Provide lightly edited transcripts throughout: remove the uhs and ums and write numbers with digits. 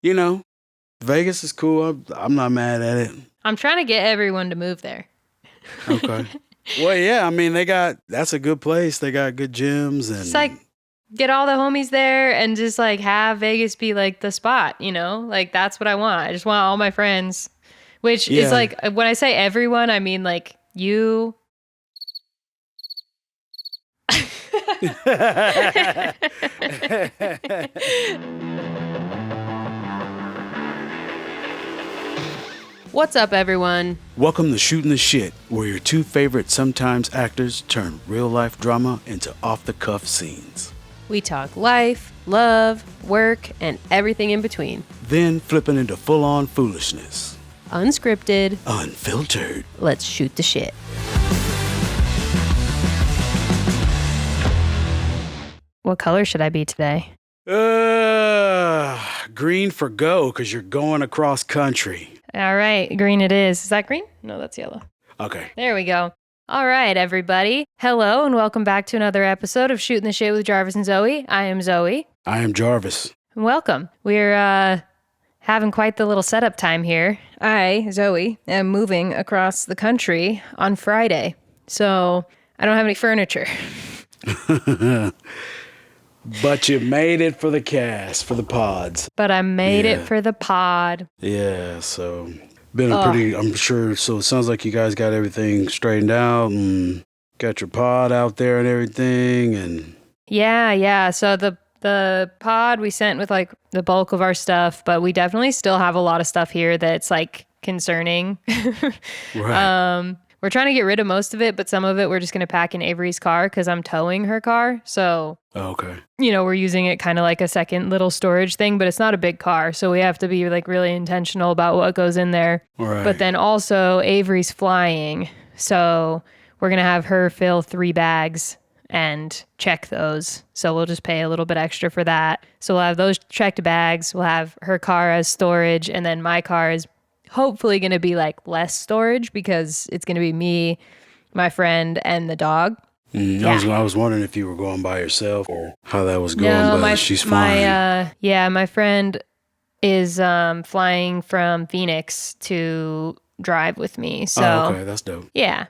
you know, Vegas is cool. I'm not mad at it. I'm trying to get everyone to move there. Okay. Well, yeah, I mean, that's a good place. They got good gyms and. Just like get all the homies there and just like have Vegas be like the spot, Like that's what I want. I just want all my friends, which is like when I say everyone, I mean like you. What's up, everyone? Welcome to Shooting the Shit, where your two favorite sometimes actors turn real-life drama into off-the-cuff scenes. We talk life, love, work, and everything in between. Then flipping into full-on foolishness. Unscripted. Unfiltered. Let's shoot the shit. What color should I be today? Green for go, because you're going across country. All right, green it is. Is that green? No, that's yellow. Okay. There we go. All right, everybody. Hello, and welcome back to another episode of Shooting the Shit with Jarvis and Zoey. I am Zoey. I am Jarvis. Welcome. We're having quite the little setup time here. I, Zoey, am moving across the country on Friday, so I don't have any furniture. But you made it for the cast, for the pods. But I made it for the pod. Yeah, so been a pretty, I'm sure, so it sounds like you guys got everything straightened out and got your pod out there and everything. And Yeah. So the pod we sent with like the bulk of our stuff, but we definitely still have a lot of stuff here that's like concerning. Right. We're trying to get rid of most of it, but some of it we're just going to pack in Avery's car because I'm towing her car. So, okay. We're using it kind of like a second little storage thing, but it's not a big car. So we have to be like really intentional about what goes in there. Right. But then also Avery's flying. So we're going to have her fill 3 bags and check those. So we'll just pay a little bit extra for that. So we'll have those checked bags. We'll have her car as storage, and then my car is hopefully going to be like less storage because it's going to be me, my friend, and the dog. I was wondering if you were going by yourself or how that was going, but she's fine. My friend is flying from Phoenix to drive with me. So okay, that's dope. Yeah.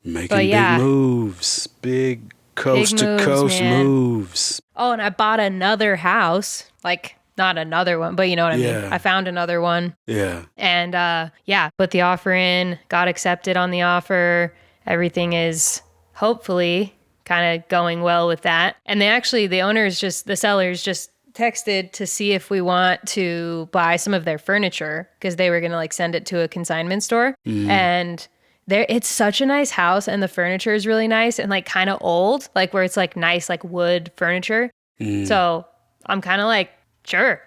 Making big moves, big coast-to-coast moves. Oh, and I bought another house, like not another one, but you know what I mean? I found another one. Yeah. And put the offer in, got accepted on the offer. Everything is hopefully kind of going well with that. And the sellers just texted to see if we want to buy some of their furniture because they were going to like send it to a consignment store. And it's such a nice house and the furniture is really nice and like kind of old, like where it's like nice, like wood furniture. So I'm kind of like, sure.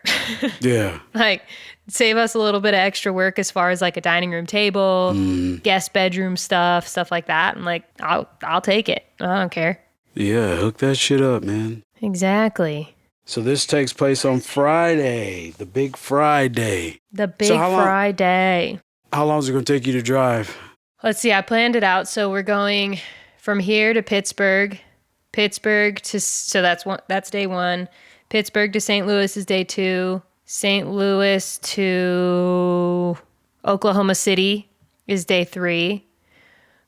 Yeah. Like save us a little bit of extra work as far as like a dining room table, guest bedroom stuff like that. I'm like, I'll take it. I don't care. Yeah, hook that shit up, man. Exactly. So this takes place on Friday, the big Friday. Friday. How long is it going to take you to drive? Let's see. I planned it out. So we're going from here to Pittsburgh so that's day 1. Pittsburgh to St. Louis is day 2. St. Louis to Oklahoma City is day 3.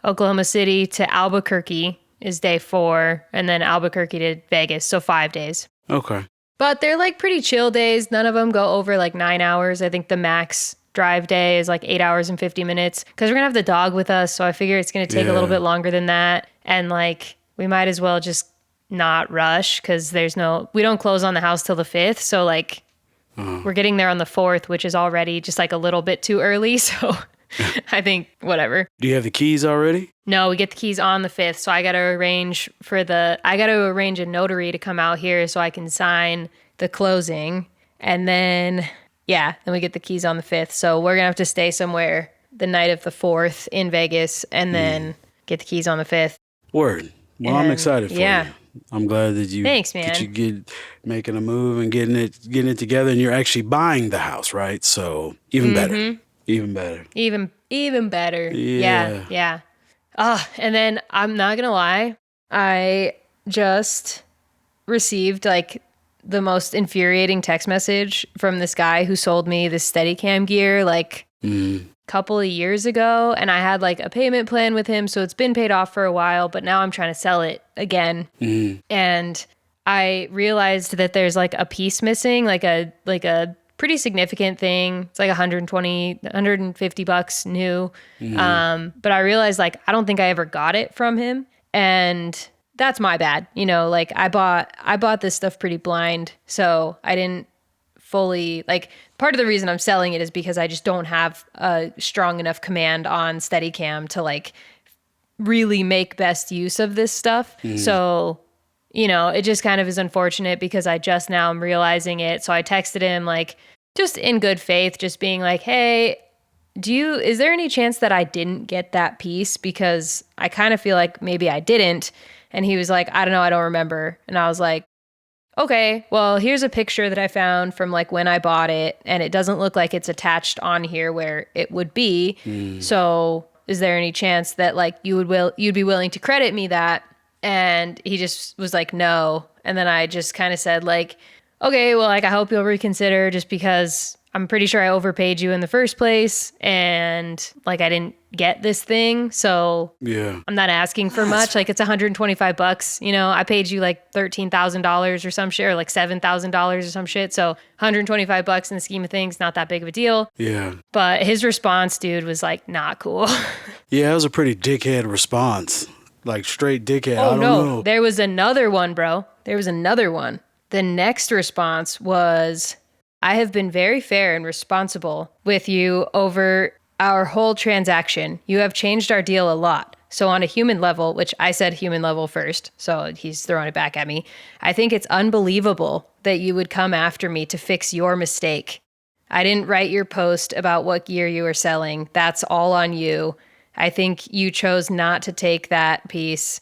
Oklahoma City to Albuquerque is day 4. And then Albuquerque to Vegas. So 5 days. Okay. But they're like pretty chill days. None of them go over like 9 hours. I think the max drive day is like 8 hours and 50 minutes because we're going to have the dog with us. So I figure it's going to take a little bit longer than that. And like we might as well just not rush because we don't close on the house till the 5th. So like we're getting there on the 4th, which is already just like a little bit too early. So I think whatever. Do you have the keys already? No, we get the keys on the 5th. So I got to arrange a notary to come out here so I can sign the closing. And then we get the keys on the 5th. So we're going to have to stay somewhere the night of the 4th in Vegas and then get the keys on the 5th. Word. Well, I'm excited for you. I'm glad that you Thanks, man. That you get making a move and getting it together, and you're actually buying the house, right? So even better. Even better. Even better. Yeah. And then I'm not gonna lie, I just received like the most infuriating text message from this guy who sold me this Steadicam gear like a couple of years ago. And I had like a payment plan with him. So it's been paid off for a while, but now I'm trying to sell it again. And I realized that there's like a piece missing, like a pretty significant thing. It's like $150 new. But I realized like, I don't think I ever got it from him. And that's my bad. You know, like I bought this stuff pretty blind. So I didn't fully like, part of the reason I'm selling it is because I just don't have a strong enough command on Steadicam to like really make best use of this stuff. So, you know, it just kind of is unfortunate because I just now am realizing it. So I texted him like, just in good faith, just being like, hey, is there any chance that I didn't get that piece? Because I kind of feel like maybe I didn't. And he was like, I don't know, I don't remember. And I was like, okay, well, here's a picture that I found from like when I bought it. And it doesn't look like it's attached on here where it would be. So is there any chance that like you'd be willing to credit me that? And he just was like, no. And then I just kind of said like, okay, well, like I hope you'll reconsider just because I'm pretty sure I overpaid you in the first place and like I didn't get this thing. So yeah, I'm not asking for much. Like it's $125, you know, I paid you like $13,000 or some shit, or like $7,000 or some shit. So $125 in the scheme of things, not that big of a deal. Yeah. But his response, dude, was like, not cool. Yeah, it was a pretty dickhead response. Like straight dickhead. Oh, I don't know. There was another one, bro. There was another one. The next response was, I have been very fair and responsible with you over our whole transaction. You have changed our deal a lot. So on a human level, which I said human level first, so he's throwing it back at me, I think it's unbelievable that you would come after me to fix your mistake. I didn't write your post about what gear you were selling. That's all on you. I think you chose not to take that piece.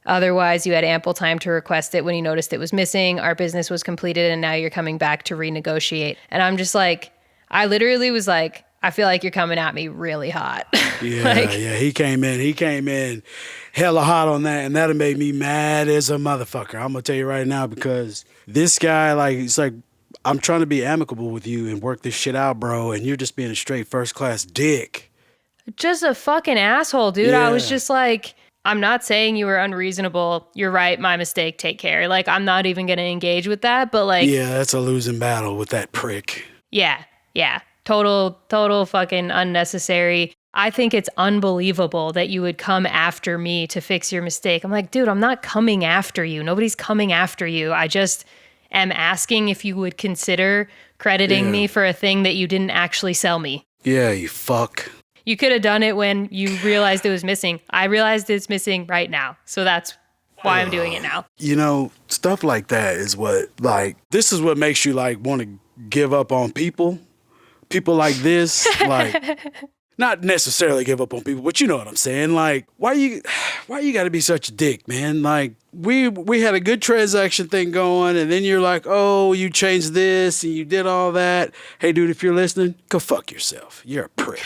Otherwise, you had ample time to request it when you noticed it was missing. Our business was completed, and now you're coming back to renegotiate. And I'm just like, I literally was like, I feel like you're coming at me really hot. Yeah, yeah. He came in hella hot on that, and that made me mad as a motherfucker. I'm gonna tell you right now, because this guy, like, it's like, I'm trying to be amicable with you and work this shit out, bro, and you're just being a straight first class dick. Just a fucking asshole, dude. Yeah. I was just like, I'm not saying you were unreasonable. You're right. My mistake. Take care. Like, I'm not even going to engage with that. But like, yeah, that's a losing battle with that prick. Yeah. Total fucking unnecessary. I think it's unbelievable that you would come after me to fix your mistake. I'm like, dude, I'm not coming after you. Nobody's coming after you. I just am asking if you would consider crediting me for a thing that you didn't actually sell me. Yeah, you fuck. You could have done it when you realized it was missing. I realized it's missing right now. So that's why I'm doing it now. You know, stuff like that is what, like, this is what makes you, like, want to give up on people. People like this, like, not necessarily give up on people, but you know what I'm saying. Like, why you got to be such a dick, man? Like, we had a good transaction thing going, and then you're like, oh, you changed this, and you did all that. Hey, dude, if you're listening, go fuck yourself. You're a prick.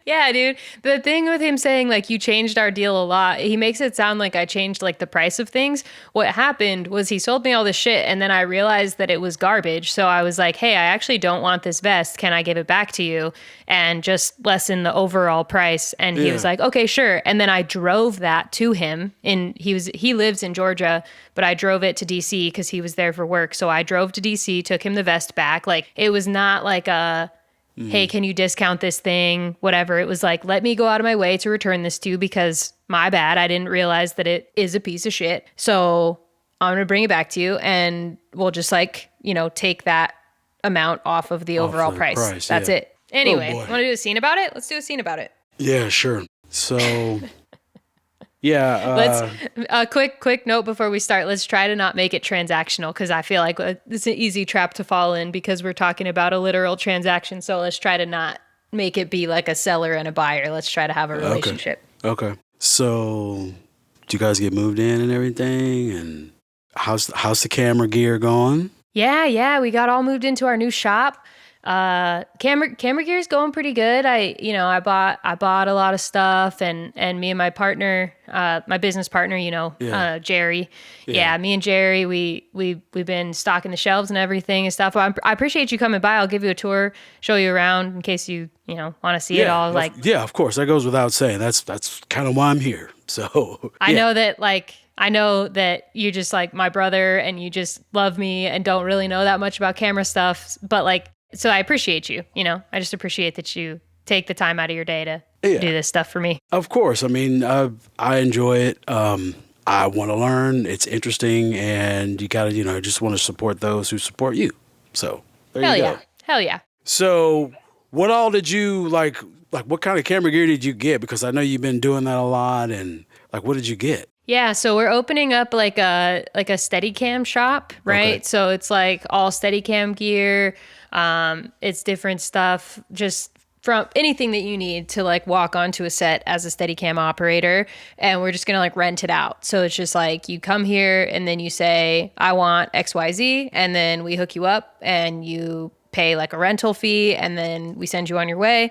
Yeah, dude. The thing with him saying, like, you changed our deal a lot, he makes it sound like I changed, like, the price of things. What happened was he sold me all this shit, and then I realized that it was garbage. So I was like, hey, I actually don't want this vest. Can I give it back to you and just lessen the overall price? And he was like, okay, sure. And then I drove that to him. He lives in Georgia, but I drove it to DC because he was there for work. So I drove to DC, took him the vest back. Like, it was not like a, hey, can you discount this thing? Whatever. It was like, let me go out of my way to return this to you because my bad. I didn't realize that it is a piece of shit. So I'm going to bring it back to you and we'll just like, you know, take that amount off of the overall price. That's it. Anyway, want to do a scene about it? Let's do a scene about it. Yeah, sure. So... yeah. Let's a quick note before we start. Let's try to not make it transactional because I feel like it's an easy trap to fall in because we're talking about a literal transaction. So let's try to not make it be like a seller and a buyer. Let's try to have a relationship. Okay. So, did you guys get moved in and everything? And how's the camera gear going? Yeah. We got all moved into our new shop. Camera gear is going pretty good. I bought a lot of stuff, and me and my partner, my business partner, Jerry. Yeah, me and Jerry, we've been stocking the shelves and everything and stuff. I appreciate you coming by. I'll give you a tour, show you around in case you want to see it all. Of course, that goes without saying. That's kind of why I'm here. So I know that you're just like my brother and you just love me and don't really know that much about camera stuff. But so I appreciate you, I just appreciate that you take the time out of your day to do this stuff for me. Of course. I mean, I enjoy it. I want to learn. It's interesting. And you got to, just want to support those who support you. So there you go. Hell yeah. So what all did you like what kind of camera gear did you get? Because I know you've been doing that a lot. And what did you get? Yeah, so we're opening up like a Steadicam shop, right? Okay. So it's like all Steadicam gear. It's different stuff, just from anything that you need to walk onto a set as a Steadicam operator, and we're just gonna rent it out. So it's just you come here and then you say, I want XYZ, and then we hook you up and you pay a rental fee, and then we send you on your way,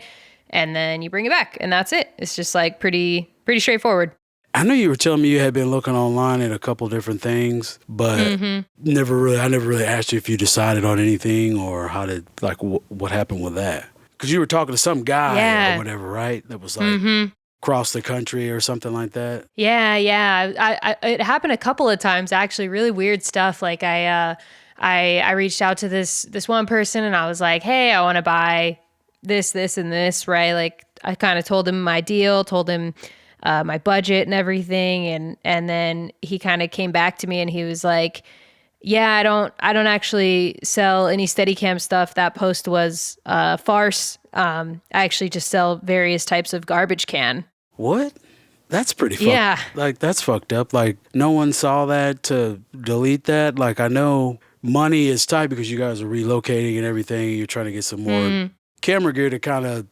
and then you bring it back, and that's it. It's just pretty straightforward. I know you were telling me you had been looking online at a couple different things, but I never really asked you if you decided on anything or how did what happened with that. Because you were talking to some guy or whatever, right? That was across the country or something like that. Yeah. It happened a couple of times actually. Really weird stuff. I reached out to this one person and I was like, hey, I want to buy this, and this, right? I kind of told him my deal, told him my budget and everything, and then he kind of came back to me and he was like, yeah, I don't actually sell any Steadicam stuff. That post was a farce. I actually just sell various types of garbage can. What? That's pretty fucked. Yeah. That's fucked up. No one saw that to delete that. I know money is tight because you guys are relocating and everything. You're trying to get some more camera gear to kind of,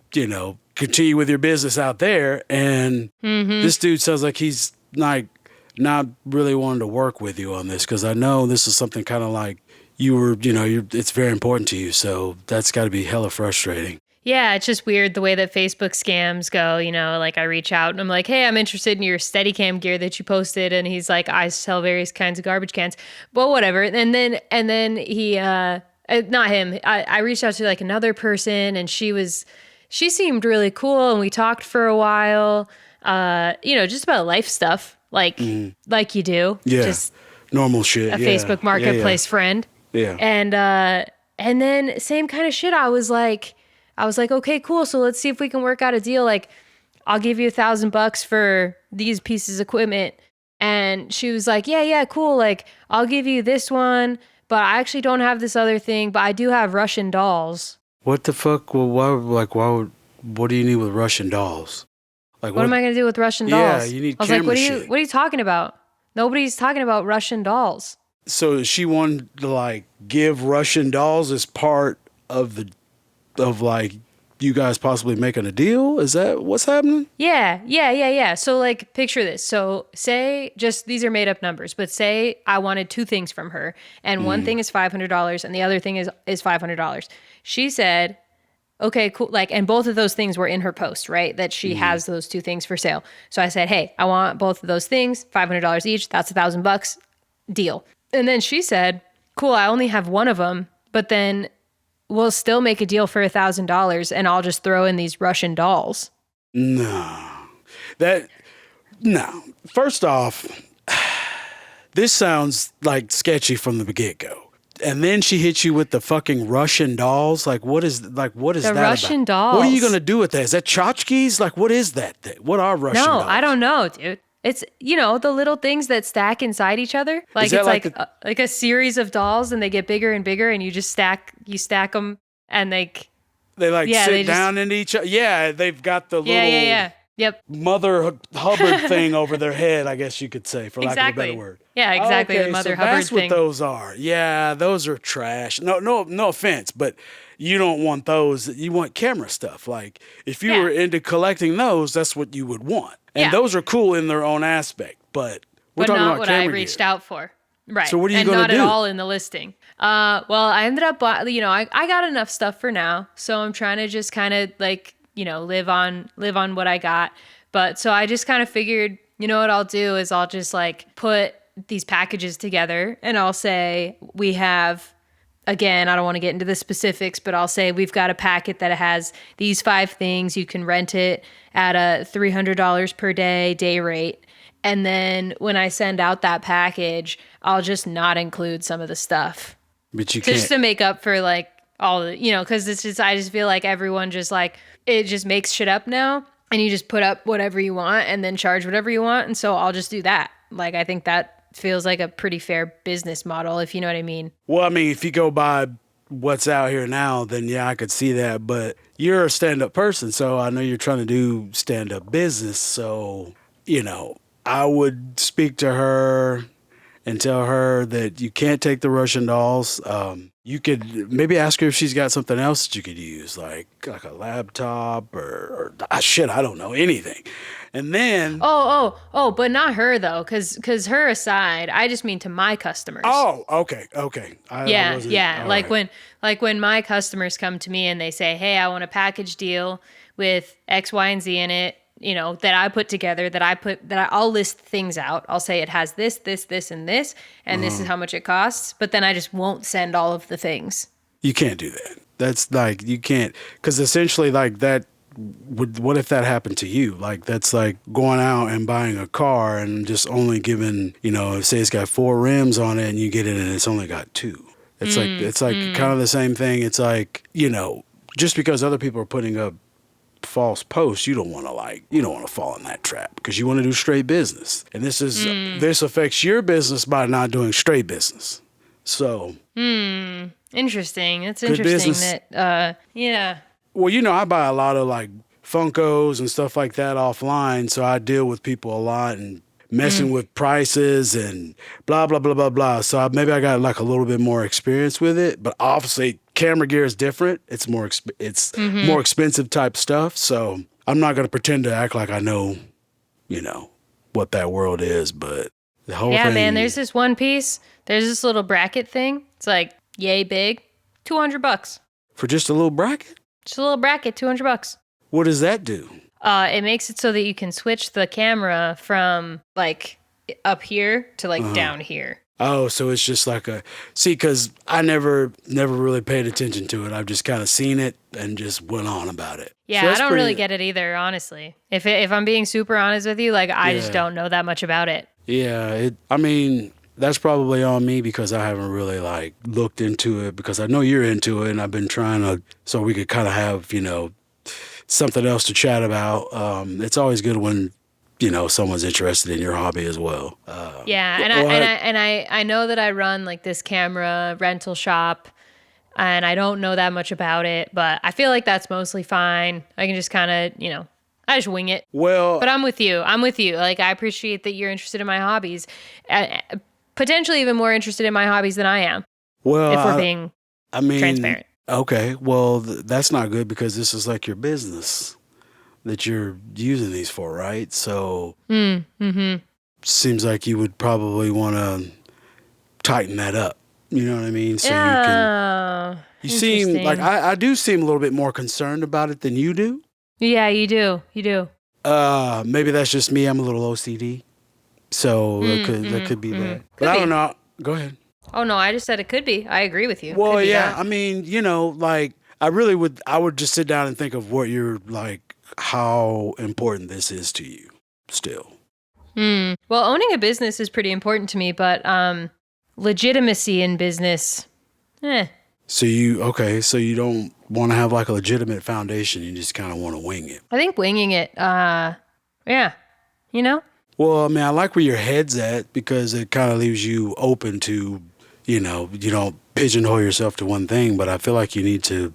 continue with your business out there. And this dude sounds like he's not really wanting to work with you on this, because I know this is something kind of you were, it's very important to you. So that's got to be hella frustrating. Yeah, it's just weird the way that Facebook scams go, I reach out and I'm like, hey, I'm interested in your Steadicam gear that you posted. And he's like, I sell various kinds of garbage cans, but whatever. And then he, not him, I reached out to another person, and she seemed really cool. And we talked for a while, just about life stuff, like you do. Yeah. Just normal shit. A Facebook Marketplace friend. Yeah. And then same kind of shit. I was like, okay, cool. So let's see if we can work out a deal. I'll give you $1,000 for these pieces of equipment. And she was like, yeah, cool. I'll give you this one, but I actually don't have this other thing, but I do have Russian dolls. What the fuck? Well, what do you need with Russian dolls? What am I going to do with Russian dolls? Yeah, you need I was camera shit. What are you talking about? Nobody's talking about Russian dolls. So she wanted to give Russian dolls as part of you guys possibly making a deal? Is that what's happening? Yeah. So picture this. So say, just these are made up numbers, but say I wanted two things from her, and one thing is $500 and the other thing is $500. She said, okay, cool. And both of those things were in her post, right? That she has those two things for sale. So I said, hey, I want both of those things, $500 each. That's $1,000 deal. And then she said, cool, I only have one of them, but then we'll still make a deal for $1,000 and I'll just throw in these Russian dolls. No. First off, this sounds sketchy from the get-go. And then she hits you with the fucking Russian dolls. What is that the Russian about? Dolls. What are you going to do with that? Is that tchotchkes? What is that? What are Russian dolls? No, I don't know, dude. It's, the little things that stack inside each other. It's a series of dolls, and they get bigger and bigger, and you stack them, and they sit down into each other. Yeah, they've got the little Yep. Mother Hubbard thing over their head, I guess you could say, for lack of a better word. Yeah, exactly. Okay, the Mother so Hubbard that's thing. What those are. Yeah, those are trash. No offense, but you don't want those. You want camera stuff. If you were into collecting those, that's what you would want. And those are cool in their own aspect, but we're talking not about what camera I reached gear. out for. Right. So what are you going to do? And not at all in the listing. Well, I ended up, I got enough stuff for now. So I'm trying to just kind of like, live on what I got. But so I just kind of figured, what I'll do is I'll just like put these packages together and I'll say we have, again, I don't want to get into the specifics, but I'll say we've got a packet that has these 5 things. You can rent it at a $300 per day rate. And then when I send out that package, I'll just not include some of the stuff. But you can't. Just to make up for like all the, because it's just, I just feel like everyone just like, it just makes shit up now. And you just put up whatever you want and then charge whatever you want. And so I'll just do that. Like, I think that feels like a pretty fair business model, if you know what I mean. Well, I mean, if you go by what's out here now, then yeah, I could see that. But you're a stand-up person, so I know you're trying to do stand-up business. So, I would speak to her and tell her that you can't take the Russian dolls. You could maybe ask her if she's got something else that you could use, like a laptop or shit, I don't know, anything. And then but not her though, because her aside, I just mean to my customers. Oh, okay. Yeah. Like when my customers come to me and they say, "Hey, I want a package deal with X, Y, and Z in it," that I put together, I'll list things out. I'll say it has this, this, this, and this, and this is how much it costs. But then I just won't send all of the things. You can't do that. That's like, you can't, because essentially like that, what if that happened to you? Like, that's like going out and buying a car and just only giving, say it's got 4 rims on it and you get it and it's only got 2. It's kind of the same thing. It's like, just because other people are putting up false posts, you don't want to fall in that trap because you want to do straight business. And this affects your business by not doing straight business. So interesting. It's good interesting business. That yeah. Well, I buy a lot of like Funkos and stuff like that offline, so I deal with people a lot and messing with prices and blah blah blah blah blah. So maybe I got like a little bit more experience with it, but obviously camera gear is different. It's more more expensive type stuff. So I'm not going to pretend to act like I know, what that world is. But the whole thing. Yeah, man. There's this one piece. There's this little bracket thing. It's like yay big, $200 for just a little bracket. Just a little bracket, $200. What does that do? It makes it so that you can switch the camera from like up here to like down here. Oh, so it's just like because I never really paid attention to it. I've just kind of seen it and just went on about it. Yeah, so I don't really get it either, honestly. If I'm being super honest with you, like I just don't know that much about it. Yeah, that's probably on me because I haven't really like looked into it because I know you're into it and I've been trying to, so we could kind of have, something else to chat about. It's always good when, someone's interested in your hobby as well. I know that I run like this camera rental shop and I don't know that much about it, but I feel like that's mostly fine. I can just kind of, I just wing it. Well, but I'm with you. Like, I appreciate that you're interested in my hobbies. Potentially even more interested in my hobbies than I am. Well, if we're being transparent. Okay, well, that's not good because this is like your business that you're using these for, right? So, seems like you would probably want to tighten that up. You know what I mean? So you seem like I do seem a little bit more concerned about it than you do. Yeah, you do. Maybe that's just me. I'm a little OCD. So that could be that. But I don't know. Go ahead. Oh, no, I just said it could be. I agree with you. Well, yeah. I mean, like I would just sit down and think of what you're like, how important this is to you still. Well, owning a business is pretty important to me, but legitimacy in business, So you don't want to have like a legitimate foundation. You just kind of want to wing it. I think winging it, yeah, Well, I mean, I like where your head's at because it kind of leaves you open to, you don't pigeonhole yourself to one thing, but I feel like you need to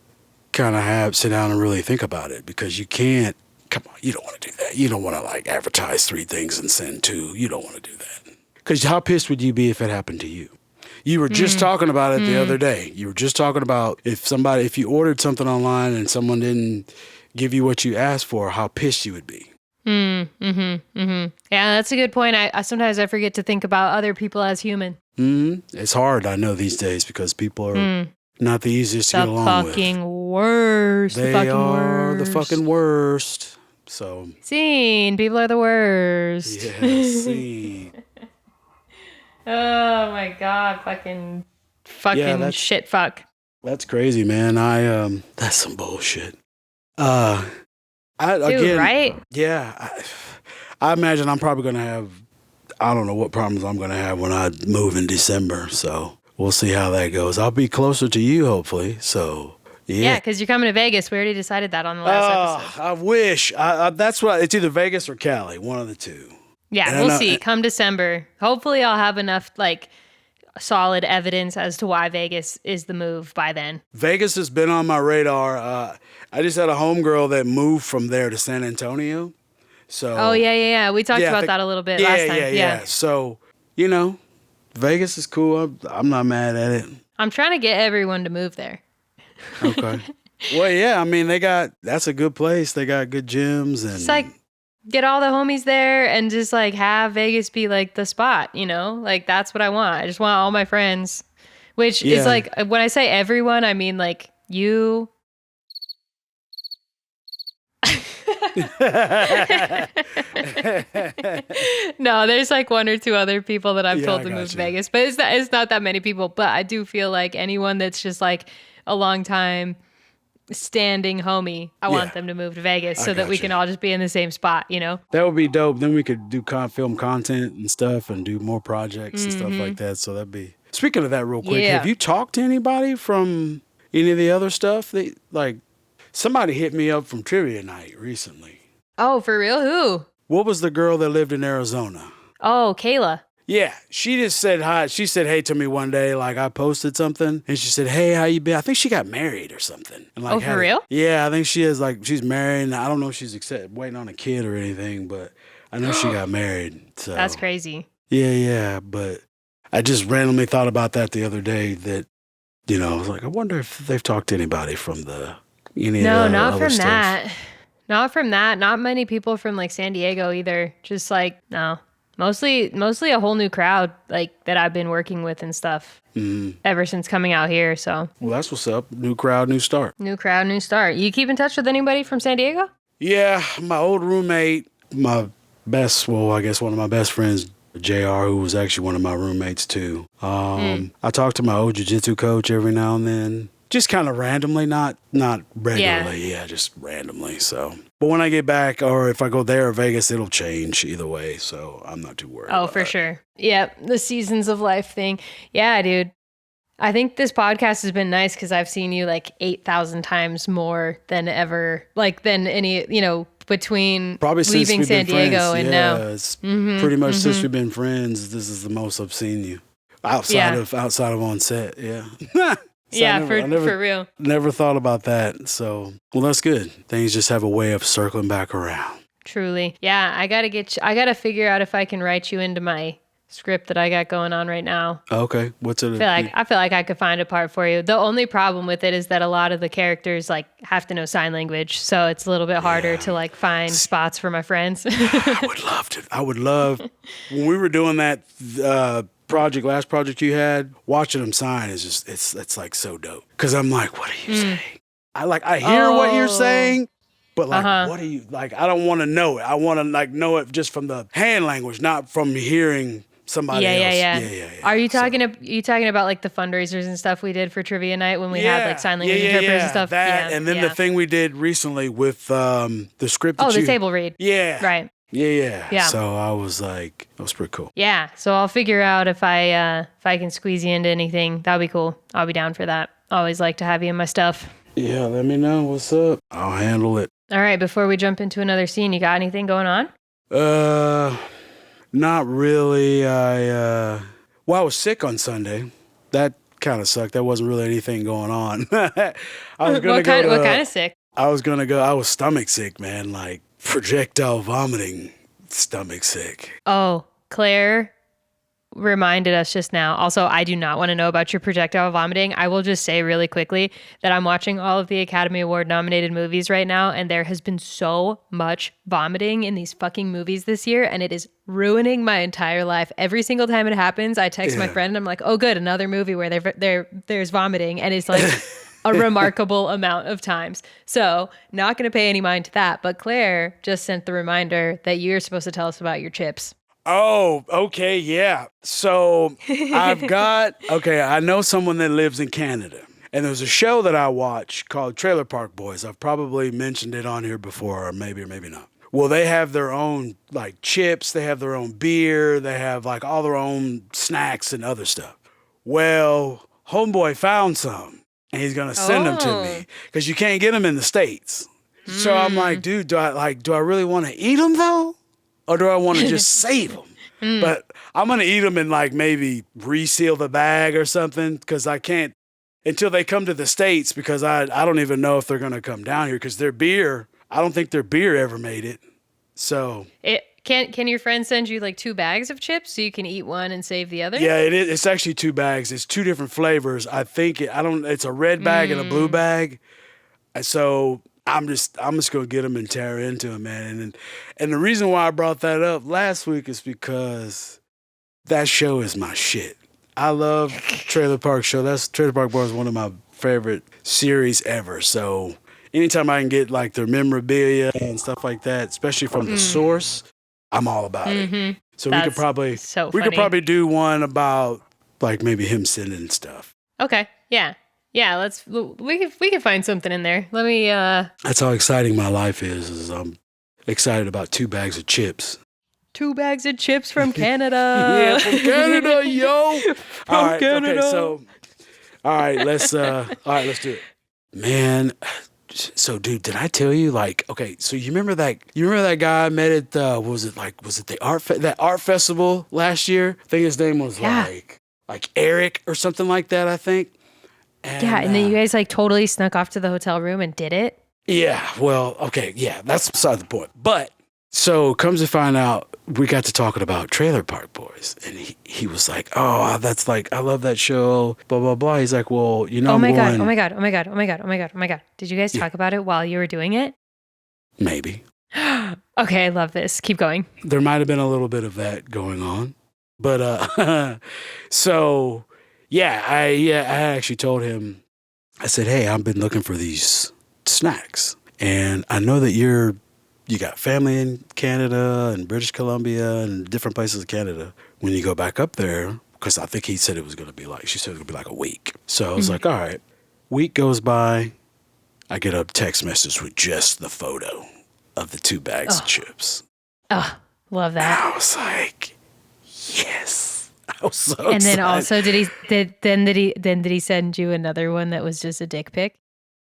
kind of sit down and really think about it because you can't, come on, you don't want to do that. You don't want to like advertise 3 things and send 2. You don't want to do that. Because how pissed would you be if it happened to you? You were just talking about it the other day. You were just talking about if you ordered something online and someone didn't give you what you asked for, how pissed you would be. Yeah, that's a good point. I sometimes I forget to think about other people as human. It's hard, I know, these days because people are not the easiest to get along with. The fucking worst. They are the fucking worst. So. Scene. People are the worst. Yeah, scene. Oh my God. Fucking shit fuck. That's crazy, man. That's some bullshit. Dude, Again, right? Yeah. I imagine I'm probably going to have, I don't know what problems I'm going to have when I move in December. So we'll see how that goes. I'll be closer to you, hopefully. So, yeah. Yeah, because you're coming to Vegas. We already decided that on the last episode. I wish. That's what, it's either Vegas or Cali, one of the two. Yeah, And we'll see. Come December. Hopefully I'll have enough, like, solid evidence as to why Vegas is the move by then. Vegas has been on my radar. I just had a homegirl that moved from there to San Antonio. So. Oh, yeah. We talked about that a little bit last time. Yeah. So, Vegas is cool. I'm not mad at it. I'm trying to get everyone to move there. Okay. Well, yeah, I mean, that's a good place. They got good gyms and. It's like, get all the homies there and just like have Vegas be like the spot, Like that's what I want. I just want all my friends, which is like, when I say everyone, I mean like you. No, there's like one or two other people that I've told to move to Vegas, but it's not that many people. But I do feel like anyone that's just like a long time standing homie, I want them to move to Vegas so that we can all just be in the same spot, That would be dope. Then we could do film content and stuff and do more projects and stuff like that. So that'd be. Speaking of that real quick, have you talked to anybody from any of the other stuff? Somebody hit me up from trivia night recently. Oh, for real? Who? What was the girl that lived in Arizona? Oh, Kayla. Yeah, she just said hi. She said hey to me one day, like I posted something, and she said, "Hey, how you been?" I think she got married or something. And like, for real? Yeah, I think she is. Like, she's married, and I don't know if she's waiting on a kid or anything, but I know she got married. So that's crazy. Yeah, but I just randomly thought about that the other day. That I was like, I wonder if they've talked to anybody from the not from stuff. that. Not from that. Not many people from like San Diego either. Just like no. Mostly a whole new crowd like that I've been working with and stuff ever since coming out here. So well, that's what's up. New crowd, new start. New crowd, new start. You keep in touch with anybody from San Diego? Yeah, my old roommate, I guess one of my best friends, JR, who was actually one of my roommates too. I talk to my old jiu-jitsu coach every now and then. Just kind of randomly, not regularly. Yeah, just randomly. So, but when I get back, or if I go there or Vegas, it'll change either way. So I'm not too worried. Oh, for sure. Yeah, the seasons of life thing. Yeah, dude. I think this podcast has been nice because I've seen you like 8,000 times more than ever, like than any, between probably leaving San Diego and now. It's pretty much since we've been friends. This is the most I've seen you outside of on set. Yeah. So for real. Never thought about that. So, well, that's good. Things just have a way of circling back around. Truly. Yeah, I got to figure out if I can write you into my script that I got going on right now. Okay. What's it? I feel like I could find a part for you. The only problem with it is that a lot of the characters like have to know sign language, so it's a little bit harder to like find spots for my friends. I would love when we were doing that last project you had, watching them sign is just it's like so dope. Cause I'm like, what are you saying? I hear what you're saying, but like what are you like? I don't want to know it. I want to like know it just from the hand language, not from hearing somebody else. Yeah. Are you talking about like the fundraisers and stuff we did for trivia night when we had like sign language interpreters and stuff? That and then the thing we did recently with the script. The table read. Yeah. Right. Yeah. So I was like, that was pretty cool. Yeah. So I'll figure out if I can squeeze you into anything. That'll be cool. I'll be down for that. Always like to have you in my stuff. Yeah. Let me know what's up. I'll handle it. All right. Before we jump into another scene, you got anything going on? Not really. I was sick on Sunday. That kind of sucked. There wasn't really anything going on. I was gonna what kind of sick? I was stomach sick, man. Like projectile vomiting, stomach sick. Oh, Claire reminded us just now. Also, I do not want to know about your projectile vomiting. I will just say really quickly that I'm watching all of the Academy Award nominated movies right now, and there has been so much vomiting in these fucking movies this year, and it is ruining my entire life. Every single time it happens, I text my friend and I'm like, oh good, another movie where there's vomiting, and it's like a remarkable amount of times. So not going to pay any mind to that, but Claire just sent the reminder that you're supposed to tell us about your chips. Oh, okay, yeah. So I know someone that lives in Canada. And there's a show that I watch called Trailer Park Boys. I've probably mentioned it on here before, or maybe not. Well, they have their own like chips, they have their own beer, they have like all their own snacks and other stuff. Well, homeboy found some, and he's gonna send them to me because you can't get them in the States. So I'm like, dude, do I really want to eat them though? Or do I want to just save them? But I'm going to eat them and like maybe reseal the bag or something because I can't until they come to the States because I don't even know if they're going to come down here because their beer, I don't think their beer ever made it. So can your friend send you like 2 bags of chips so you can eat one and save the other? Yeah, it's actually 2 bags. It's 2 different flavors. I think it's a red bag and a blue bag. So I'm just gonna get them and tear into them, man. And the reason why I brought that up last week is because that show is my shit. I love Trailer Park Show. Trailer Park Boys is one of my favorite series ever. So anytime I can get like their memorabilia and stuff like that, especially from the source, I'm all about it. So we could probably do one about like maybe him sending stuff. Okay. Yeah. Yeah, we can find something in there. Let me That's how exciting my life is I'm excited about 2 bags of chips. 2 bags of chips from Canada. Yeah, from Canada, yo. From Canada. Okay, so all right, let's do it. Man, so dude, did I tell you like okay, so you remember that guy I met at was it the art festival last year? I think his name was like Eric or something like that, I think. And then you guys like totally snuck off to the hotel room and did it? Yeah, well, okay, yeah, that's beside the point. But so comes to find out, we got to talking about Trailer Park Boys, and he was like, "Oh, that's like I love that show." Blah blah blah. He's like, "Well, you know." Oh my god! Did you guys talk about it while you were doing it? Maybe. Okay, I love this. Keep going. There might have been a little bit of that going on, but so. Yeah, I actually told him, I said, hey, I've been looking for these snacks. And I know that you got family in Canada and British Columbia and different places in Canada. When you go back up there, because I think he said it was going to be like, she said it was going to be like a week. So I was like, all right, week goes by. I get a text message with just the photo of the 2 bags of chips. Oh, love that. And I was like, yes. I was so and then excited. Also, did he send you another one that was just a dick pic?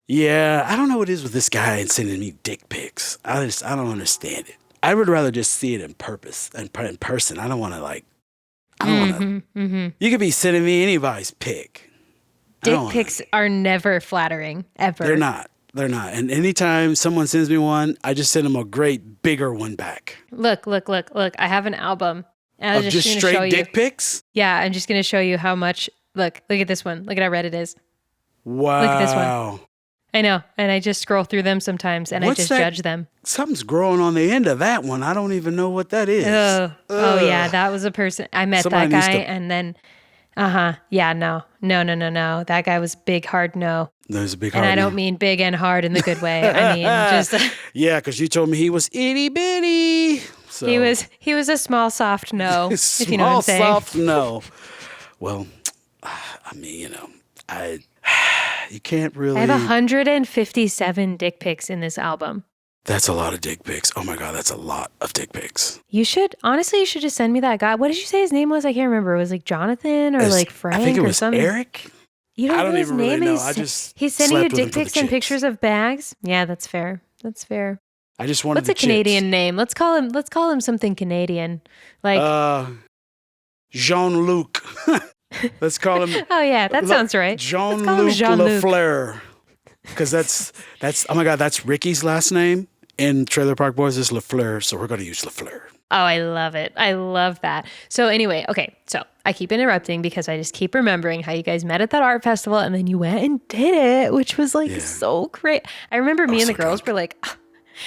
Yeah, I don't know what it is with this guy and sending me dick pics. I don't understand it. I would rather just see it in person. I don't want to like. I don't want to. You could be sending me anybody's pic. Dick pics are never flattering, ever. They're not. And anytime someone sends me one, I just send them a great bigger one back. Look. I have an album. And of just straight dick pics? Yeah, I'm just going to show you how much. Look at this one. Look at how red it is. Wow. Look at this one. I know. And I just scroll through them sometimes and I just judge them. Something's growing on the end of that one. I don't even know what that is. Oh yeah. That was a person. I met that guy and then, yeah, no. That guy was big, hard no. There's a big hard no. And I don't mean big and hard in the good way. I mean just. Yeah, because you told me he was itty bitty. So. He was a small, soft no, if you know what I'm saying. Small, soft no. Well, I mean, you can't really. I have 157 dick pics in this album. That's a lot of dick pics. Oh my God, that's a lot of dick pics. You should just send me that guy. What did you say his name was? I can't remember. It was like Jonathan or like Frank I think it was or something. Eric. You don't know his name? Really know. He's sending you dick pics and pictures of bags. Yeah, that's fair. I just wanted What's a Canadian name? Let's call him something Canadian. Like Jean-Luc. Let's call him. Oh yeah, that sounds right. Jean-Luc Lafleur. Because that's oh my God, that's Ricky's last name in Trailer Park Boys is Lafleur, so we're going to use Lafleur. Oh, I love it. I love that. So anyway, okay. So I keep interrupting because I just keep remembering how you guys met at that art festival and then you went and did it, which was like so great. I remember me and the girls were like,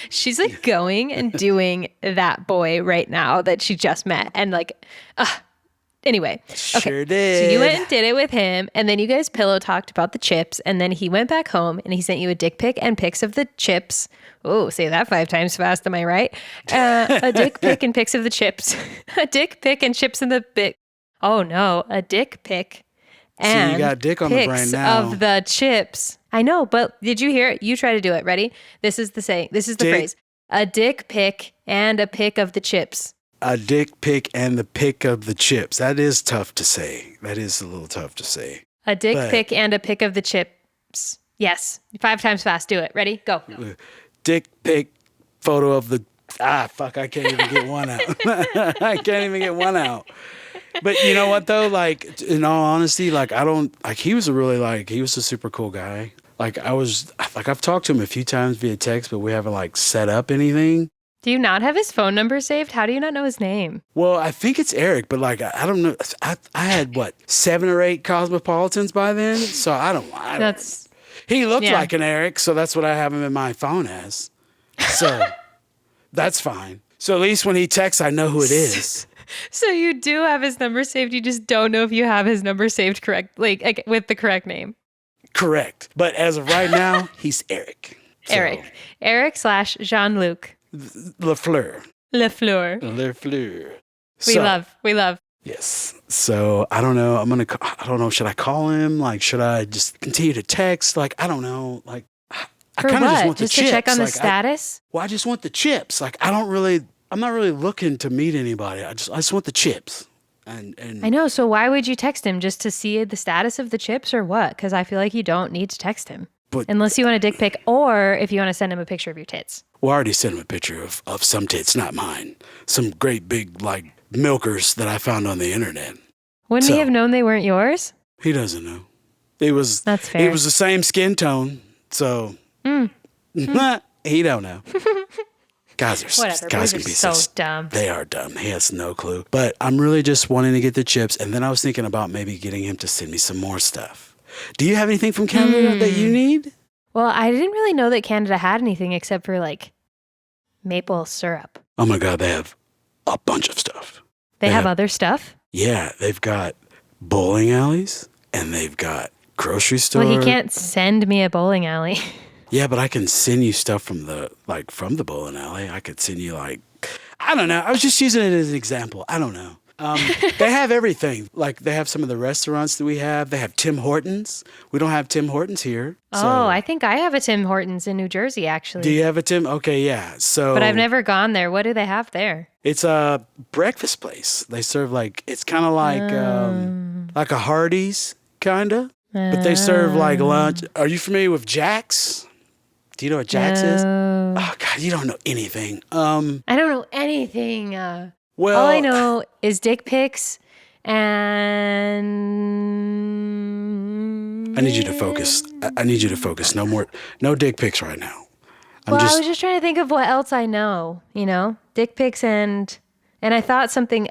she's like going and doing that boy right now that she just met. And like, anyway. Sure did. So you went and did it with him. And then you guys pillow talked about the chips. And then he went back home and he sent you a dick pic and pics of the chips. Oh, say that 5 times fast. Am I right? A dick pic and pics of the chips. A dick pic and chips in the bit. Oh no, a dick pic. And you got dick on the brain now. Of the chips. I know, but did you hear it? You try to do it. Ready? This is the saying. This is the phrase. A dick pic and a pic of the chips. A dick pic and the pic of the chips. That is tough to say. That is a little tough to say. A dick pic and a pic of the chips. Yes. 5 times fast. Do it. Ready? Go. Dick pic photo of the... I can't even get one out. I can't even get one out. But you know what though? Like, in all honesty, like he was a super cool guy. Like I've talked to him a few times via text, but we haven't like set up anything. Do you not have his phone number saved? How do you not know his name? Well, I think it's Eric, but like, I don't know. I had 7 or 8 Cosmopolitans by then. So I don't he looked like an Eric. So that's what I have him in my phone as. So that's fine. So at least when he texts, I know who it is. So you do have his number saved. You just don't know if you have his number saved correct, like with the correct name. Correct. But as of right now, he's Eric. So. Eric / Jean-Luc. Lafleur. We love. Yes. So I don't know. I don't know. Should I call him? Like, should I just continue to text? Like, I don't know. Like, I kind of just want the chips. To check on the status? I just want the chips. Like, I'm not really looking to meet anybody. I just want the chips. And I know. So why would you text him, just to see the status of the chips or what? Because I feel like you don't need to text him. Unless you want a dick pic, or if you want to send him a picture of your tits. Well, I already sent him a picture of some tits, not mine. Some great big, like, milkers that I found on the internet. Wouldn't he have known they weren't yours? He doesn't know. That's fair. It was the same skin tone, so he don't know. Guys can be so dumb. They are dumb. He has no clue. But I'm really just wanting to get the chips, and then I was thinking about maybe getting him to send me some more stuff. Do you have anything from Canada that you need? Well, I didn't really know that Canada had anything except for like maple syrup. Oh my God, they have a bunch of stuff. They have other stuff? Yeah, they've got bowling alleys and they've got grocery stores. Well, he can't send me a bowling alley. Yeah, but I can send you stuff from the bowling alley. I could send you I don't know. I was just using it as an example. I don't know. They have everything. Like, they have some of the restaurants that we have. They have Tim Hortons. We don't have Tim Hortons here. So. Oh, I think I have a Tim Hortons in New Jersey, actually. Do you have a Tim? Okay, yeah. So, but I've never gone there. What do they have there? It's a breakfast place. They serve it's kind of like a Hardee's, kind of. But they serve like lunch. Are you familiar with Jack's? Do you know what Jack's is? Oh, God, you don't know anything. I don't know anything. Well, all I know is dick pics and... I need you to focus. I need you to focus. No dick pics right now. I was just trying to think of what else I know, dick pics and I thought something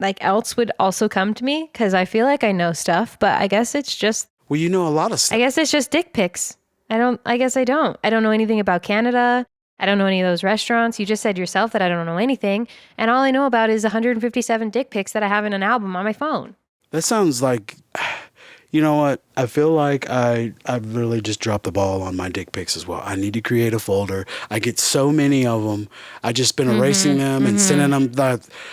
like else would also come to me because I feel like I know stuff, but I guess it's just... Well, you know a lot of stuff. I guess it's just dick pics. I guess I don't. I don't know anything about Canada. I don't know any of those restaurants. You just said yourself that I don't know anything. And all I know about is 157 dick pics that I have in an album on my phone. That sounds like, you know what? I feel like I've really just dropped the ball on my dick pics as well. I need to create a folder. I get so many of them. I've just been erasing them and sending them.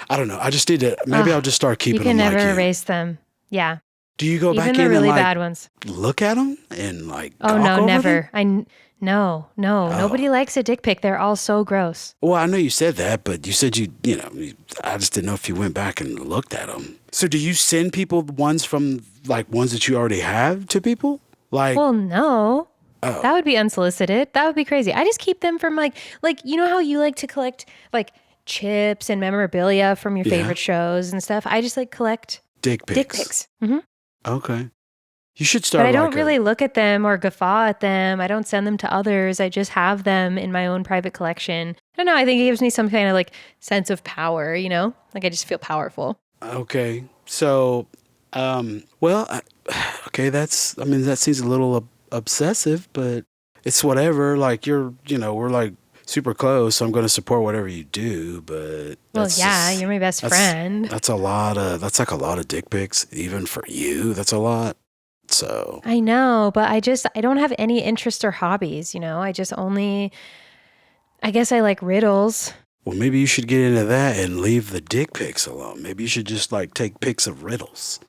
I don't know. I just need to, maybe I'll just start keeping them. You can never erase them. Yeah. Do you go Even back the in really and bad ones. Look at them and Oh, no, never. Them? No. Nobody likes a dick pic. They're all so gross. Well, I know you said that, but you said I just didn't know if you went back and looked at them. So do you send people ones from, ones that you already have to people? Well, no. Oh. That would be unsolicited. That would be crazy. I just keep them from you know how you like to collect chips and memorabilia from your favorite shows and stuff? I just collect dick pics. Dick pics. Mm-hmm. Okay. You should start. But I don't really look at them or guffaw at them. I don't send them to others. I just have them in my own private collection. I don't know. I think it gives me some kind of sense of power, I just feel powerful. Okay. So, well, okay, that seems a little obsessive, but it's whatever. Like, we're like super close, so I'm going to support whatever you do, but Well, yeah, you're my best friend. that's like a lot of dick pics, even for you. That's a lot. So, I know, but I don't have any interest or hobbies, I guess I like riddles. well, maybe you should get into that and leave the dick pics alone. Maybe you should just like take pics of riddles.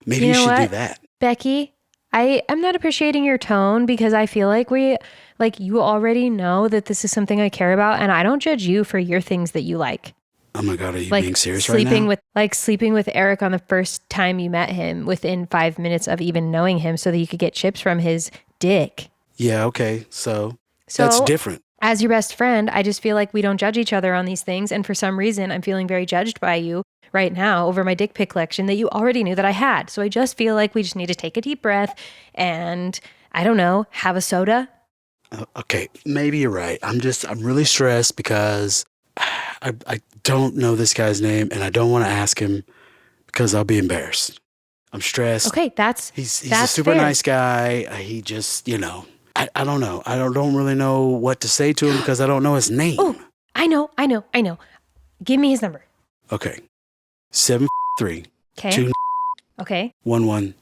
Maybe you should do that. Becky, I'm not appreciating your tone because I feel like you already know that this is something I care about, and I don't judge you for your things that you like. Oh my God, are you Like being serious right now? Sleeping with Eric on the first time you met him within 5 minutes of even knowing him so that you could get chips from his dick. Yeah, okay. So that's different. As your best friend, I just feel like we don't judge each other on these things. And for some reason, I'm feeling very judged by you right now over my dick pic collection that you already knew that I had. So I just feel like we just need to take a deep breath and, I don't know, have a soda. Okay, maybe you're right. I'm really stressed because I don't know this guy's name and I don't want to ask him because I'll be embarrassed. I'm stressed. Okay, He's a super fair. nice guy. He just, I don't know. I don't really know what to say to him because I don't know his name. Oh, I know. Give me his number. Okay. 7-3. Okay. 2 Okay. 1-1.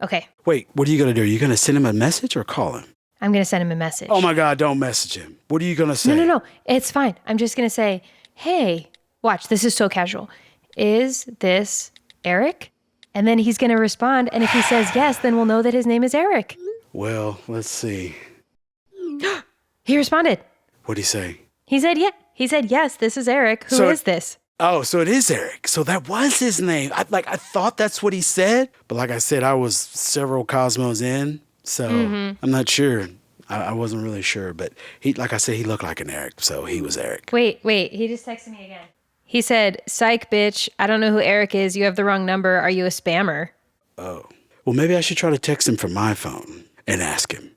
Okay. Wait, what are you going to do? Are you going to send him a message or call him? I'm going to send him a message. Oh my God, don't message him. What are you going to say? No. It's fine. I'm just going to say, hey, watch, this is so casual. Is this Eric? And then he's going to respond. And if he says yes, then we'll know that his name is Eric. Well, let's see. He responded. What'd he say? He said, yeah. He said, yes, this is Eric. Who is this? Oh, so it is Eric. So that was his name. I thought that's what he said. But like I said, I was several cosmos in. So I'm not sure. I wasn't really sure. But like I said, he looked like an Eric. So he was Eric. Wait. He just texted me again. He said, psych, bitch. I don't know who Eric is. You have the wrong number. Are you a spammer? Oh. Well, maybe I should try to text him from my phone and ask him.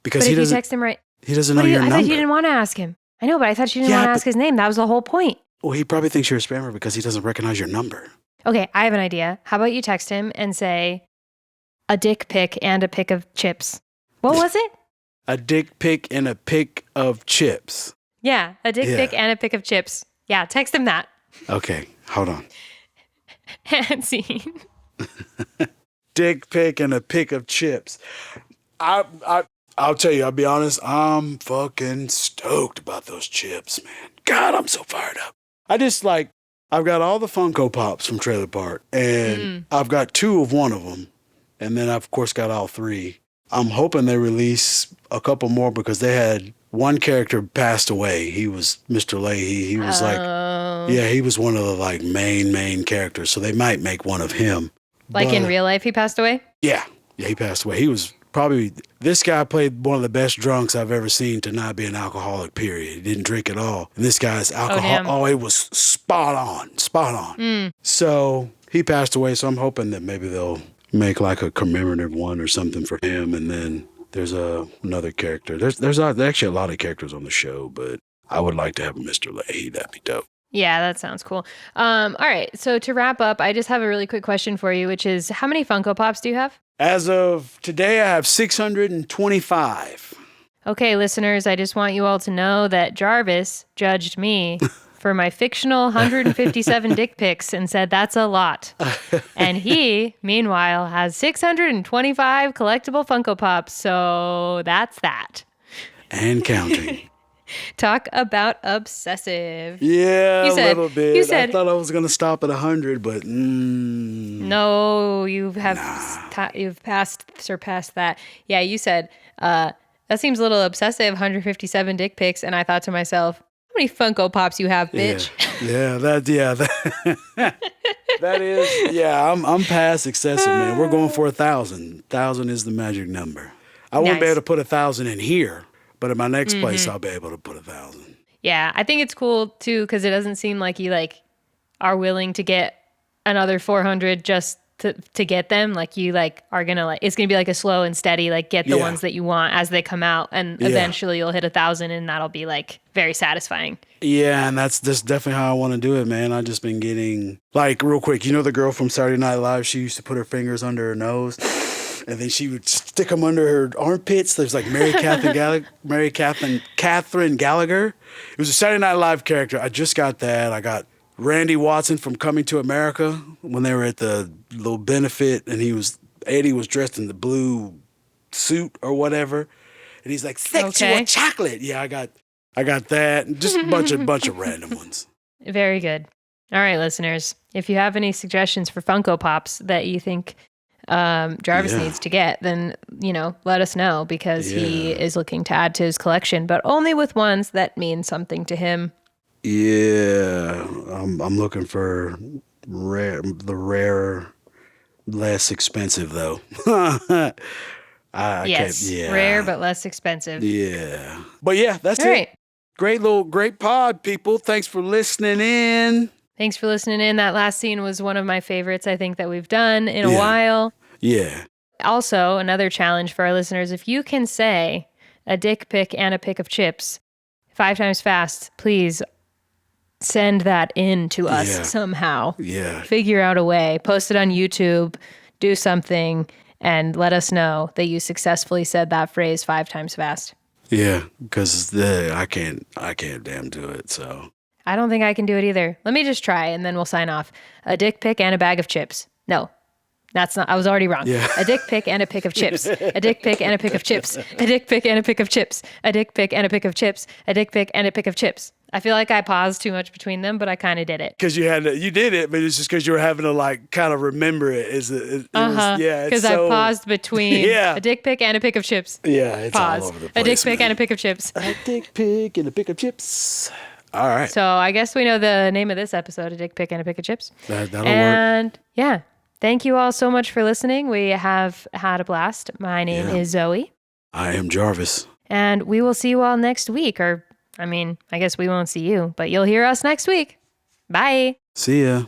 Because but if you text him right. He doesn't know your number. I thought you didn't want to ask him. I know, but I thought you didn't want to ask his name. That was the whole point. Well, he probably thinks you're a spammer because he doesn't recognize your number. Okay, I have an idea. How about you text him and say, a dick pic and a pic of chips. What was it? A dick pic and a pic of chips. Yeah, a dick pic and a pic of chips. Yeah, text him that. Okay, hold on. And scene. Dick pic and a pic of chips. I'll tell you, I'll be honest, I'm fucking stoked about those chips, man. God, I'm so fired up. I've got all the Funko Pops from Trailer Park, and I've got 2 of one of them, and then I've, of course, got all 3. I'm hoping they release a couple more because they had one character passed away. He was Mr. Leahy. He was he was one of the main characters, so they might make one of him. In real life, he passed away? Yeah, he passed away. He was probably, this guy played one of the best drunks I've ever seen to not be an alcoholic, period. He didn't drink at all. And this guy's alcohol, it was spot on. So he passed away, so I'm hoping that maybe they'll make like a commemorative one or something for him. And then there's another character. There's actually a lot of characters on the show, but I would like to have Mr. Leahy. That'd be dope. Yeah, that sounds cool. All right, so to wrap up, I just have a really quick question for you, which is, how many Funko Pops do you have? As of today, I have 625. Okay, listeners, I just want you all to know that Jarvis judged me for my fictional 157 dick pics and said that's a lot. And he, meanwhile, has 625 collectible Funko Pops, so that's that. And counting. Talk about obsessive. Yeah, a little bit. You said, I thought I was going to stop at 100, but no, you have surpassed that. Yeah, you said that seems a little obsessive. 157 dick pics, and I thought to myself, how many Funko Pops you have, bitch? That is. Yeah, I'm past excessive, man. We're going for 1,000. 1,000 is the magic number. I won't be able to put 1,000 in here. But at my next place, I'll be able to put 1,000. Yeah, I think it's cool too because it doesn't seem like you are willing to get another 400 just to get them. Like you like are gonna like it's gonna be like a slow and steady like get the ones that you want as they come out, and eventually you'll hit 1,000, and that'll be like very satisfying. Yeah, and that's definitely how I want to do it, man. I've just been getting like real quick. You know the girl from Saturday Night Live? She used to put her fingers under her nose, and then she would stick them under her armpits. There's like Mary Catherine Gallagher. It was a Saturday Night Live character. I just got that. I got Randy Watson from Coming to America when they were at the little benefit, and Eddie was dressed in the blue suit or whatever, and he's like, "Sexual chocolate." Yeah, I got that, and just a bunch of random ones. Very good. All right, listeners, if you have any suggestions for Funko Pops that you think Jarvis needs to get, then let us know, because he is looking to add to his collection, but only with ones that mean something to him. Yeah, I'm looking for rarer, less expensive though. Rare but less expensive. Yeah, but yeah, that's All it. Right. Great pod, people. Thanks for listening in. Thanks for listening in. That last scene was one of my favorites, I think, that we've done in a while. Yeah. Also, another challenge for our listeners: if you can say a dick pic and a pic of chips 5 times fast, please send that in to us somehow. Yeah. Figure out a way. Post it on YouTube. Do something. And let us know that you successfully said that phrase 5 times fast. Yeah, because I can't damn do it, so. I don't think I can do it either. Let me just try, and then we'll sign off. A dick pic and a bag of chips. No, that's not. I was already wrong. Yeah. A dick pic and a pic of chips. A dick pic and a pic of chips. A dick pic and a pic of chips. A dick pic and a pic of chips. A dick pic and a pic of chips. I feel like I paused too much between them, but I kind of did it. Because you did it, but it's just because you were having to like kind of remember it. Because I paused between a dick pic and a pic of chips. Yeah, it's Pause. all over the place. A dick pic and a pic of chips. A dick pic and a pic of chips. All right. So I guess we know the name of this episode: a dick pic and a pic of chips. That'll work. And yeah, thank you all so much for listening. We have had a blast. My name is Zoey. I am Jarvis. And we will see you all next week. I guess we won't see you, but you'll hear us next week. Bye. See ya.